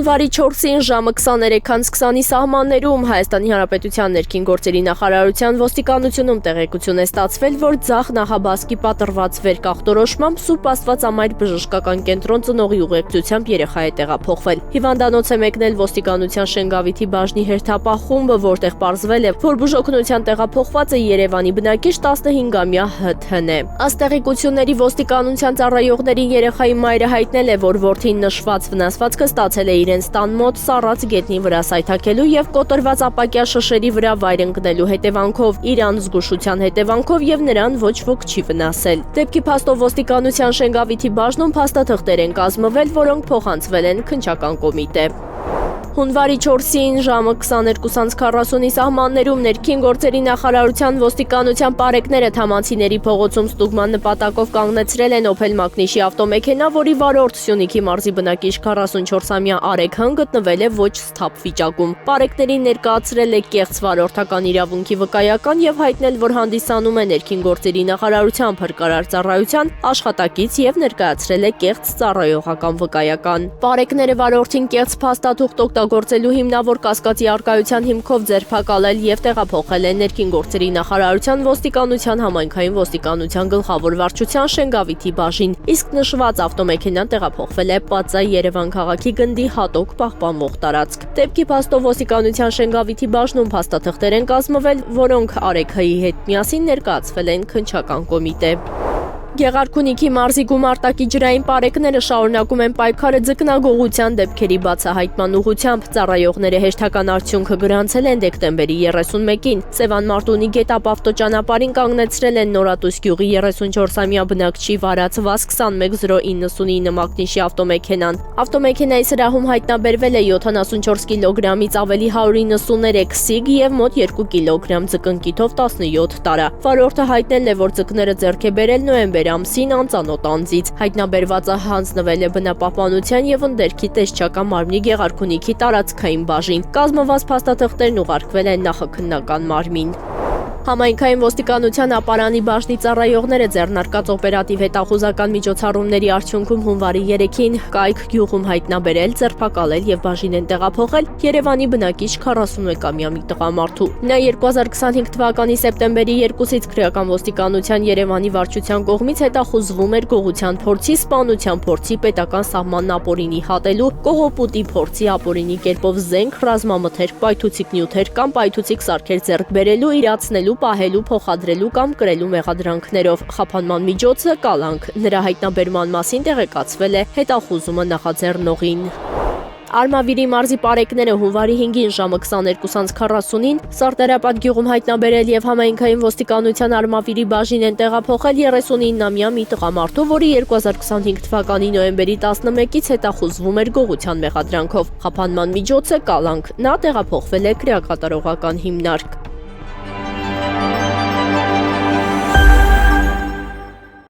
Հունվարի 4-ին ժամը 23:20-ի սահմաններում Հայաստանի Հանրապետության ներքին գործերի նախարարության ոստիկանությունում տեղեկություն է ստացվել, որ ձախ նախաբասկի պատռված վերկախտորոշմամբ Սուրբ Աստվածամայր բժշկական կենտրոն ծնողի ուղեկցությամբ երեխա է տեղափոխվել։ Հիվանդանոց է մեկնել ոստիկանության Շենգավիթի բաժնի հերթապահ խումբը, որտեղ պարզվել է, որ բուժօգնության տեղափոխված է Երևանի բնակիչ 15-ամյա ՀԹ-ն է։ Ըստ տեղեկությունների ոստիկանության ծառայողներին երեխայի մայրը հայտնել է, որ որդին նշված վնասվածքը ստացել է իրենց տան մոտ սառած գետնի վրա սայթաքելու եւ կոտրված ապակյա շշերի վրա վայր ընկնելու հետևանքով, իրան զգուշության հետևանքով եւ նրան ոչ ոք չի վնասել։ Դեպքի փաստով ոստիկանության Շենգավիթի բաժնում փաստաթղթեր են կազմվել, որոնք փոխանցվել են քննչական կոմիտե։ Հունվարի 4-ին ժամը 22:40-ի սահմաններում ներքին գործերի նախարարության ոստիկանության պարեկները Թամանցիների փողոցում ստուգման նպատակով կանգնեցրել են Opel Magnish-ի ավտոմեքենա, որի վարորդ Սյունիքի մարզի բնակիչ 44-ամյա Արեգհան գտնվել է ոչ սթափ վիճակում։ Պարեկներին ներկայացրել է կեղծ վարորդական իրավունքի վկայական եւ հայտնել, որ հանդիսանում է ներքին գործերի նախարարության փրկարար ծառայության աշխատակից եւ ներկայացրել է կեղծ ծառայողական վկայական։ Պարեկները վարորդին կեղծ փաստաթուղթ օգտագործելու հիմնավոր կասկածի առկայության հիմքով ձերբակալել եւ տեղափոխել են ներքին գործերի նախարարության ոստիկանության համայնքային ոստիկանության գլխավոր վարչության Շենգավիթի բաժին, իսկ նշված ավտոմեքենան տեղափոխվել է Պատսայ Երևան քաղաքի գնդի հատուկ պահպանվող տարածք։ Դեպքի փաստով ոստիկանության Շենգավիթի բաժնում փաստաթղթեր են կազմվել, որոնք Արեգհայի հետ միասին ներկայացվել են քննչական կոմիտե։ Գեղարքունիքի մարզի գումարտակի ջրային պարեկները շարունակում են պայքարը ձկնագողության դեպքերի բացահայտման ուղղությամբ։ Ծառայողները հերթական արդյունքը գրանցել են դեկտեմբերի 31-ին։ Սևան Մարտունի գետապ ավտոճանապարհին կանգնեցրել են Նորատուս գյուղի 34-ամյա բնակչի վարած ՎԱԶ 21099 Magnish-ի ավտոմեքենան։ Ավտոմեքենայի սրահում հայտնաբերվել է 74 կիլոգրամից ավելի 193 սիգ եւ մոտ 2 կիլոգրամ ձկն կիթով 17 տարա։ Վարորդը հայտնել է, որ ձկները ձեռք է բերել նոյեմբեր ամսին անծանոթ անձից։ Հայտնաբերվածը հանձնվել է բնապահպանության եւ ընդերքի տեսչական մարմնի Գեղարքունիքի տարածքային բաժին։ Կազմված փաստաթղթերն ուղարկվել են նախաքննական մարմին։ Համայնքային ոստիկանության ապարանի բաժնի ծառայողները ձեռնարկած օպերատիվ հետախուզական միջոցառումների արդյունքում հունվարի 3-ին Կայք գյուղում հայտնաբերել, ձերբակալել եւ բաժին են տեղափոխել Երևանի բնակիչ 41-ամյա մի տղամարդու։ Նա 2025 թվականի սեպտեմբերի 2-ից քրեական ոստիկանության Երևանի վարչության կողմից հետախուզվում էր գողության փորձի, սպանության փորձի, պետական սահմանն ապօրինի հատելու, կողոպուտի փորձի, ապօրինի կերպով զենք, ռազմամթերք, պայթուցիկ նյութեր կամ պայթուցիկ սարքեր ձեռք բերելու, իրացնելու, պահելու, փոխադրելու կամ կրելու մեղադրանքներով։ Խափանման միջոցը կալանք։ Նրա հայտնաբերման մասին տեղեկացվել է հետախուզումը նախաձեռնողին։ Արմավիրի մարզի պարեկները հունվարի 5-ին ժամը 22:40-ին Սարտերապատ գյուղում հայտնաբերել եւ համայնքային ոստիկանության Արմավիրի բաժին են տեղափոխել 39-ամյա մի տղամարդու, որի 2025 թվականի նոյեմբերի 11-ից հետախուզվում էր գողության մեղադրանքով։ Խափանման միջոցը կալանք։ Նա տեղափոխվել է քրեակատարողական հիմնարկ։